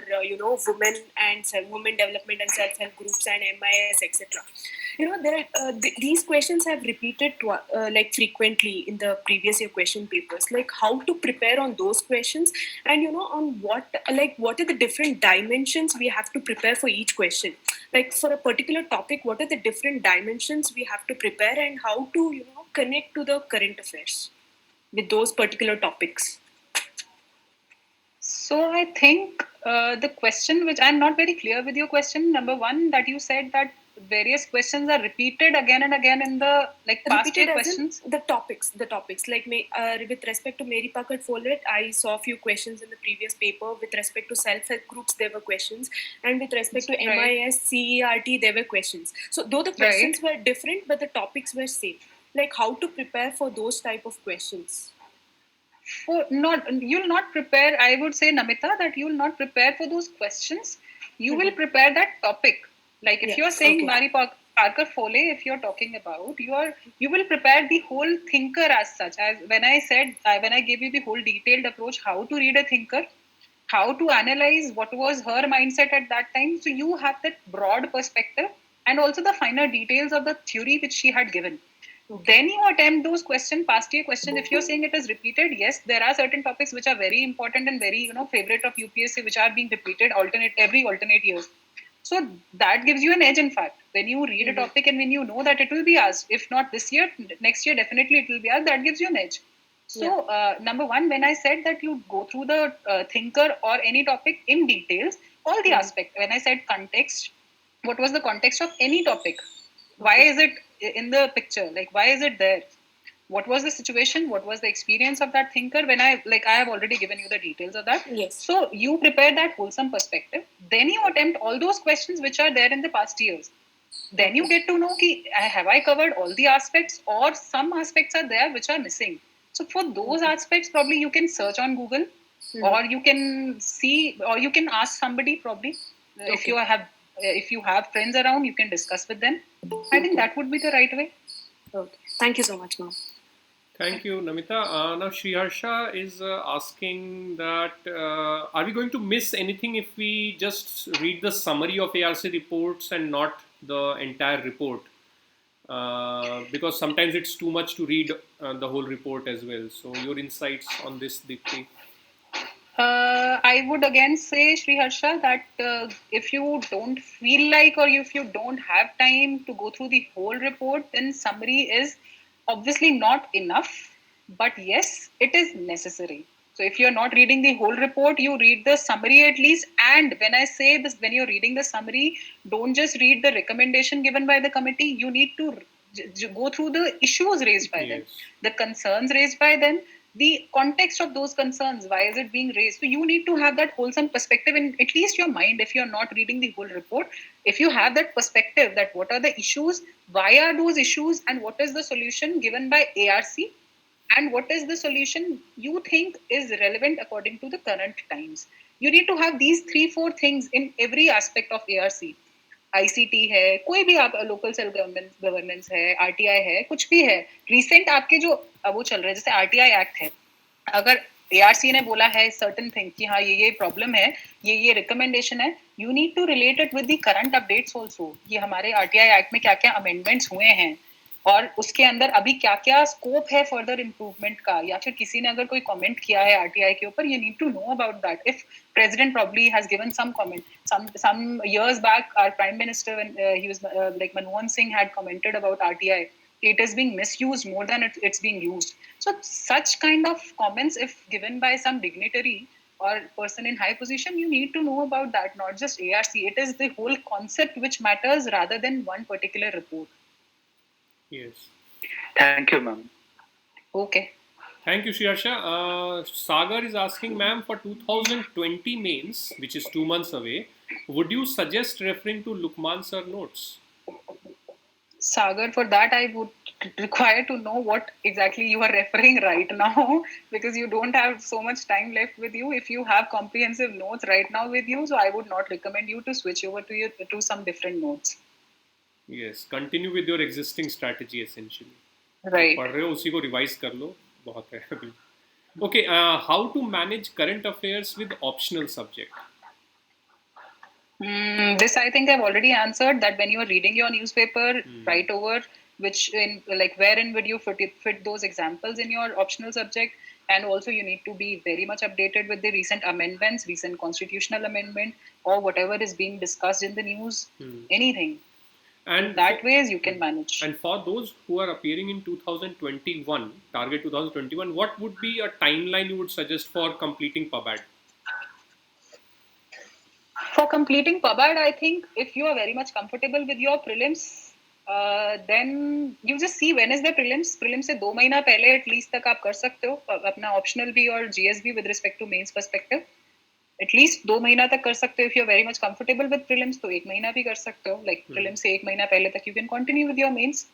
women development and self-help groups and MIS, etc. These questions have repeated frequently in the previous year question papers. How to prepare on those questions, and on what are the different dimensions we have to prepare for each question. For a particular topic, what are the different dimensions we have to prepare, and how to connect to the current affairs with those particular topics. So I think the question, which I'm not very clear with your question, number one, that you said that various questions are repeated again and again in the past year questions. The topics. With respect to Mary Parker Foley, I saw a few questions in the previous paper. With respect to self-help groups, there were questions, and with respect to MIS, CERT, there were questions. So though the questions were different, but the topics were same. How to prepare for those type of questions? You'll not prepare. I would say, Namita, that you'll not prepare for those questions. You will prepare that topic. If you're saying Mary Parker Foley, if you're talking about, you will prepare the whole thinker as such. As when I gave you the whole detailed approach, how to read a thinker, how to analyze what was her mindset at that time. So you have that broad perspective and also the finer details of the theory which she had given. Then you attempt those questions, past year questions. If you're saying it is repeated, yes, there are certain topics which are very important and very favorite of UPSC, which are being repeated every alternate years. So that gives you an edge, in fact. When you read a topic and when you know that it will be asked, if not this year, next year, definitely it will be asked, that gives you an edge. So number one, when I said that you go through the thinker or any topic in details, all the aspects, when I said context, what was the context of any topic? Why is it in the picture? Why is it there? What was the situation? What was the experience of that thinker? When I have already given you the details of that. Yes. So you prepare that wholesome perspective. Then you attempt all those questions which are there in the past years. Then you get to know ki, have I covered all the aspects, or some aspects are there which are missing. So for those aspects, probably you can search on Google, or you can see, or you can ask somebody probably. If you have friends around, you can discuss with them. I think that would be the right way. Okay. Thank you so much, ma'am. Thank you, Namita. Now, Sriharsha is asking that are we going to miss anything if we just read the summary of ARC reports and not the entire report? Because sometimes it's too much to read the whole report as well. So, your insights on this, Deepti? I would again say, Sriharsha, that if you don't feel like, or if you don't have time to go through the whole report, then summary is obviously not enough. But yes, it is necessary. So if you're not reading the whole report, you read the summary at least. And when I say this, when you're reading the summary, don't just read the recommendation given by the committee. You need to go through the issues raised by them, the concerns raised by them, the context of those concerns, why is it being raised. So you need to have that wholesome perspective in at least your mind. If you're not reading the whole report, if you have that perspective that what are the issues, why are those issues, and what is the solution given by ARC, and what is the solution you think is relevant according to the current times. You need to have these 3-4 things in every aspect of ARC. ICT है, कोई भी आप local self governance है, RTI है, कुछ भी है, recent आपके जो वो चल रहे हैं, जैसे RTI एक्ट है, अगर ARC ने बोला है सर्टेन थिंग कि हाँ ये प्रॉब्लम है, ये रिकमेंडेशन है, you need to relate it with the current updates also. ये हमारे RTI एक्ट में क्या क्या अमेंडमेंट्स हुए हैं, और उसके अंदर अभी क्या क्या स्कोप है फर्दर इम्प्रूवमेंट का, या फिर किसी ने अगर कोई कमेंट किया है RTI के ऊपर, you need to know about that. If President probably has given some comment, some years back, our Prime Minister, when he was like Manmohan Singh, had commented about RTI. It is being misused more than it's being used. So such kind of comments, if given by some dignitary or person in high position, you need to know about that, not just ARC. It is the whole concept which matters rather than one particular report. Yes. Thank you, ma'am. Okay. Thank you, Sriharsha. Sagar is asking, ma'am, for 2020 mains, which is 2 months away, would you suggest referring to Lukman sir notes? Sagar, for that I would require to know what exactly you are referring right now, because you don't have so much time left with you. If you have comprehensive notes right now with you, so I would not recommend you to switch over to some different notes. Yes, continue with your existing strategy essentially. Right. पढ़ रहे हो उसी को revise कर लो, बहुत है अभी. Okay, how to manage current affairs with optional subject? This I think I've already answered, that when you are reading your newspaper, write over which in like wherein would you fit those examples in your optional subject, and also you need to be very much updated with the recent amendments, recent constitutional amendment, or whatever is being discussed in the news, anything. And that ways you can manage. And for those who are appearing in 2021, target 2021, what would be a timeline you would suggest for completing PUBAD? For completing PUBAD, I think if you are very much comfortable with your prelims, then you just see when is the prelims. Prelims से 2 महीना पहले at least तक आप कर सकते हो अपना optional भी और GS भी with respect to mains perspective. At least 2 महीना तक कर सकते हो. If you're very much comfortable with prelims, तो 1 महीना भी कर सकते हो. Like prelims से 1 महीना पहले तक you can continue with your mains.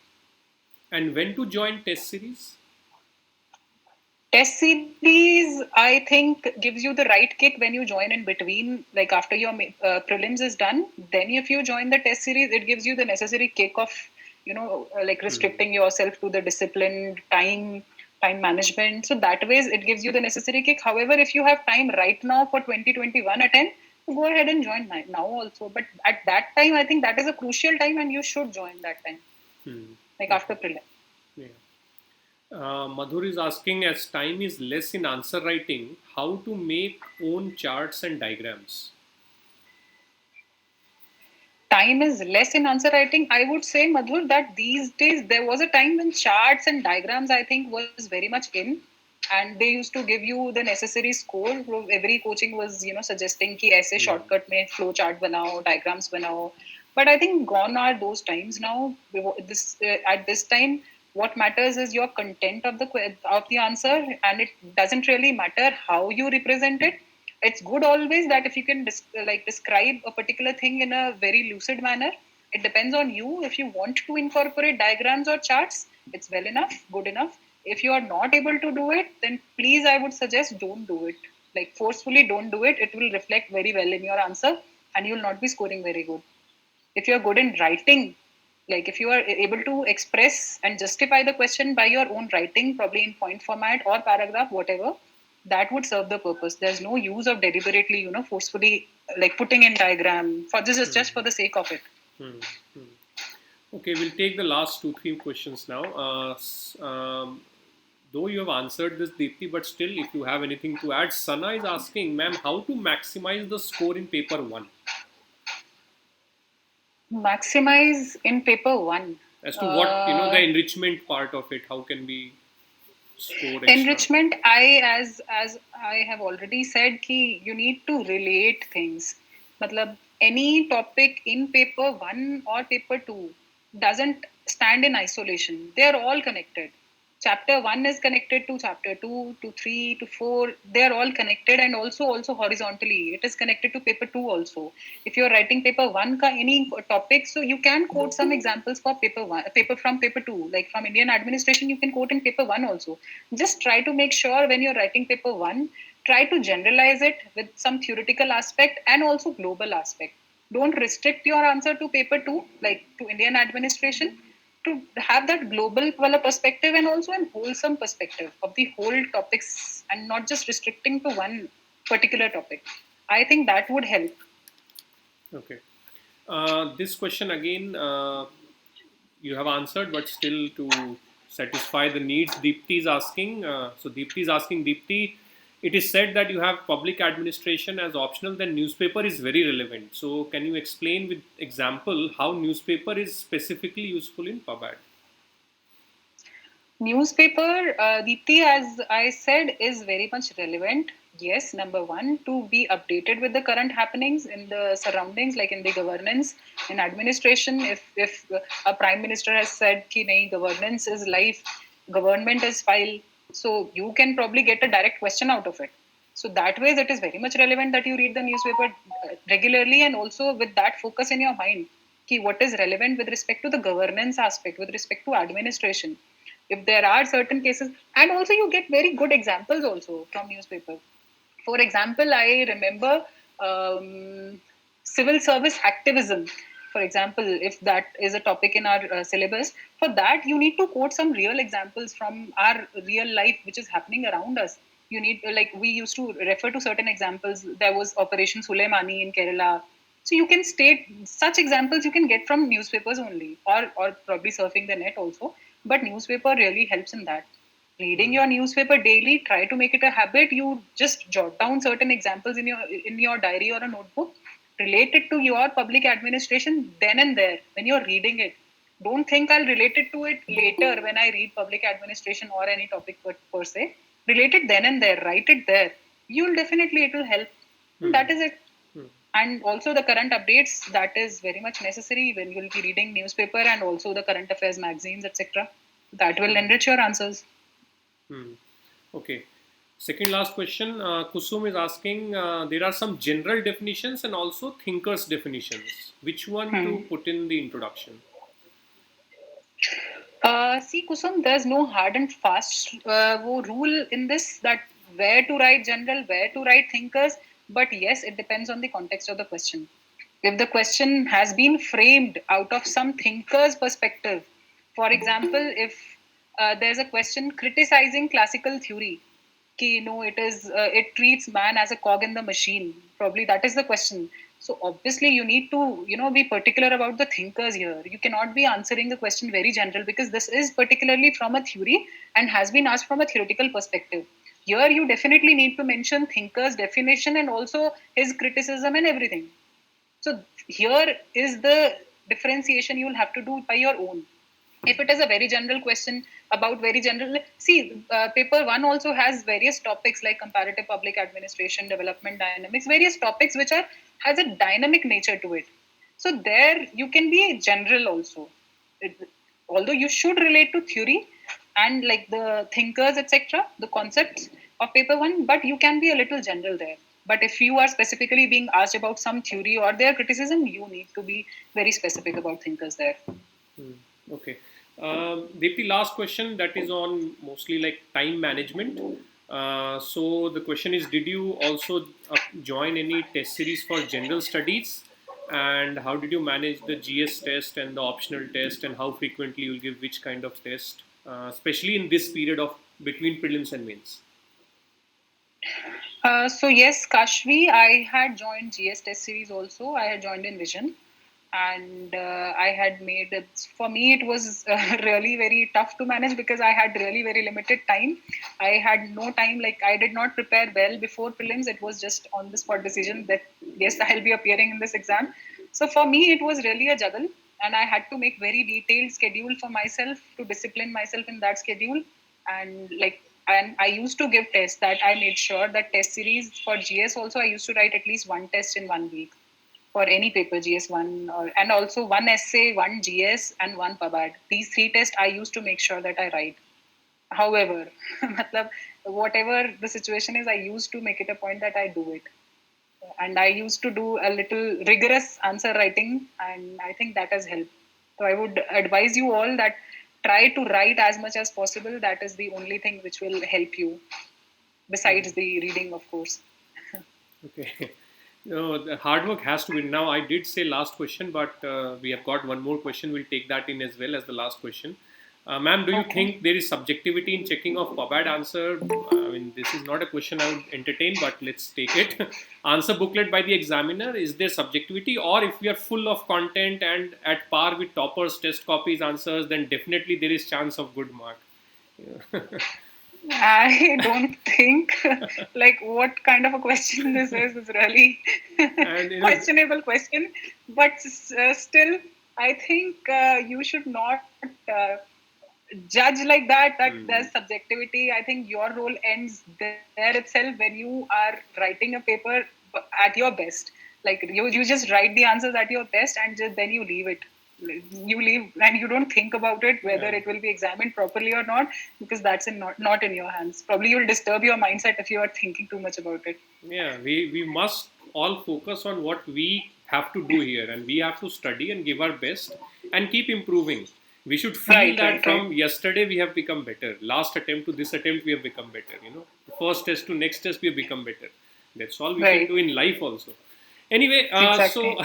And when to join test series? Test series, I think, gives you the right kick when you join in between, like after your prelims is done. Then if you join the test series, it gives you the necessary kick of, like restricting yourself to the discipline, time management. So that way, it gives you the necessary kick. However, if you have time right now for 2021 attempt, go ahead and join now also. But at that time, I think that is a crucial time and you should join that time, like after prelim. Yeah. Madhur is asking, as time is less in answer writing, how to make own charts and diagrams? Time is less in answer writing. I would say, Madhur, that these days there was a time when charts and diagrams, I think, was very much in, and they used to give you the necessary score. Every coaching was, suggesting कि ऐसे shortcut में flow chart बनाओ, diagrams बनाओ. But I think gone are those times now. At this time, what matters is your content of the answer, and it doesn't really matter how you represent it. It's good always that if you can describe a particular thing in a very lucid manner, It depends on you. If you want to incorporate diagrams or charts, it's well enough, good enough. If you are not able to do it, then please, I would suggest don't do it. Like forcefully don't do it. It will reflect very well in your answer and you will not be scoring very good. If you are good in writing, like if you are able to express and justify the question by your own writing, probably in point format or paragraph, whatever, that would serve the purpose. There's no use of deliberately, forcefully like putting in diagram. For this is just for the sake of it. Okay, we'll take the last 2-3 questions now. Though you have answered this, Deepti, but still, if you have anything to add, Sana is asking, ma'am, how to maximize the score in paper 1? Maximize in paper 1. As to what, the enrichment part of it, how can we score extra? Enrichment, as I have already said, ki you need to relate things. Matlab, any topic in paper 1 or paper 2 doesn't stand in isolation. They are all connected. Chapter 1 is connected to chapter 2, to 3, to 4. They are all connected, and also horizontally. It is connected to paper 2 also. If you are writing paper 1 ka any topic, so you can quote some examples for paper from paper 2. Like from Indian administration, you can quote in paper 1 also. Just try to make sure when you're writing paper 1, try to generalize it with some theoretical aspect and also global aspect. Don't restrict your answer to paper 2, like to Indian administration, to have that global perspective and also a wholesome perspective of the whole topics and not just restricting to one particular topic. I think that would help. Okay. This question again, you have answered, but still to satisfy the needs, Deepti is asking. So Deepti is asking, Deepti, it is said that you have public administration as optional, then newspaper is very relevant. So can you explain with example how newspaper is specifically useful in PubAd? Newspaper, Deepti, as I said, is very much relevant. Yes, number one, to be updated with the current happenings in the surroundings, like in the governance, in administration. If a prime minister has said ki nahi, governance is life, government is file, so you can probably get a direct question out of it. So that way, it is very much relevant that you read the newspaper regularly and also with that focus in your mind. Ki what is relevant with respect to the governance aspect, with respect to administration. If there are certain cases, and also you get very good examples also from newspaper. For example, I remember civil service activism. For example, if that is a topic in our syllabus, for that you need to quote some real examples from our real life which is happening around us. You need, like we used to refer to certain examples. There was Operation Suleimani in Kerala. So you can state such examples you can get from newspapers only, or probably surfing the net also. But newspaper really helps in that. Reading your newspaper daily, try to make it a habit. You just jot down certain examples in your diary or a notebook, relate it to your public administration then and there when you're reading it. Don't think I'll relate it to it later when I read public administration or any topic per se. Relate it then and there, write it there. It will help. That is it. And also the current updates, that is very much necessary when you'll be reading newspaper and also the current affairs magazines, etc. That will enrich your answers. Okay. Second last question, Kusum is asking, there are some general definitions and also thinkers definitions. Which one to put in the introduction? See, Kusum, there's no hard and fast rule in this that where to write general, where to write thinkers. But yes, it depends on the context of the question. If the question has been framed out of some thinker's perspective, for example, if there's a question criticizing classical theory, it treats man as a cog in the machine. Probably that is the question. So obviously you need to, be particular about the thinkers here. You cannot be answering the question very general because this is particularly from a theory and has been asked from a theoretical perspective. Here you definitely need to mention thinker's definition and also his criticism and everything. So here is the differentiation you will have to do by your own. If it is a very general question about very general, paper 1 also has various topics like comparative public administration, development dynamics, various topics which has a dynamic nature to it. So there you can be general also. Although you should relate to theory and like the thinkers, etc., the concepts of paper 1, but you can be a little general there. But if you are specifically being asked about some theory or their criticism, you need to be very specific about thinkers there. Okay. Deepti, last question that is on mostly like time management. So the question is, did you also join any test series for general studies? And how did you manage the GS test and the optional test, and how frequently you'll give which kind of test, especially in this period of between prelims and mains? So yes, Kashvi, I had joined GS test series also. I had joined in Vision, and I had made it. For me, it was really very tough to manage because I had really very limited time. I had no time. Like I did not prepare well before prelims. It was just on the spot decision that yes, I'll be appearing in this exam. So for me, it was really a juggle, and I had to make very detailed schedule for myself to discipline myself in that schedule, and I used to give tests that I made sure that test series for GS also I used to write at least one test in 1 week for any paper, GS1, and also one essay, one GS, and one PubAd. These 3 tests I used to make sure that I write. However, whatever the situation is, I used to make it a point that I do it. And I used to do a little rigorous answer writing, and I think that has helped. So I would advise you all that try to write as much as possible. That is the only thing which will help you, besides the reading, of course. Okay. No, the hard work has to win. Now, I did say last question, but we have got one more question. We'll take that in as well as the last question. Ma'am, do you think there is subjectivity in checking of PubAd answer? I mean, this is not a question I would entertain, but let's take it. Answer booklet by the examiner, is there subjectivity? Or if we are full of content and at par with toppers, test copies, answers, then definitely there is chance of good mark. I don't think like what kind of a question this is really And, questionable question. But still, I think you should not judge like that. There's subjectivity. I think your role ends there itself when you are writing a paper at your best. Like you just write the answers at your best and then you leave it. You leave and you don't think about it whether it will be examined properly or not, because that's not in your hands. Probably you'll disturb your mindset if you are thinking too much about it. Yeah, we must all focus on what we have to do here, and we have to study and give our best and keep improving. We should feel that from yesterday we have become better. Last attempt to this attempt we have become better. First test to next test we have become better. That's all we can do in life also. Anyway, so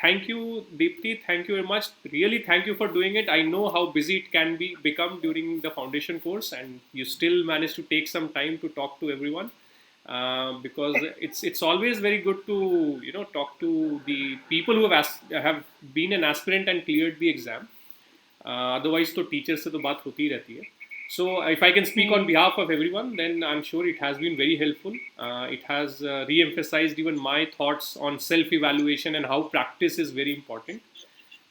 thank you, Deepti. Thank you very much. Really, thank you for doing it. I know how busy it can become during the foundation course, and you still manage to take some time to talk to everyone. Because it's always very good to talk to the people who have been an aspirant and cleared the exam. Otherwise, तो teachers से तो बात होती ही रहती है. So, if I can speak on behalf of everyone, then I'm sure it has been very helpful. It has re-emphasized even my thoughts on self-evaluation and how practice is very important.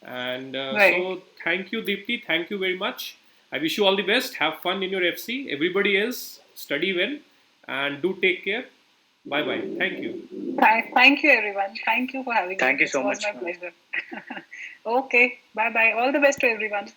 And so, thank you, Deepti. Thank you very much. I wish you all the best. Have fun in your FC. Everybody else, study well and do take care. Bye-bye. Thank you. Thank you, everyone. Thank you for having me. Thank you so much. It was my pleasure. Okay. Bye-bye. All the best to everyone.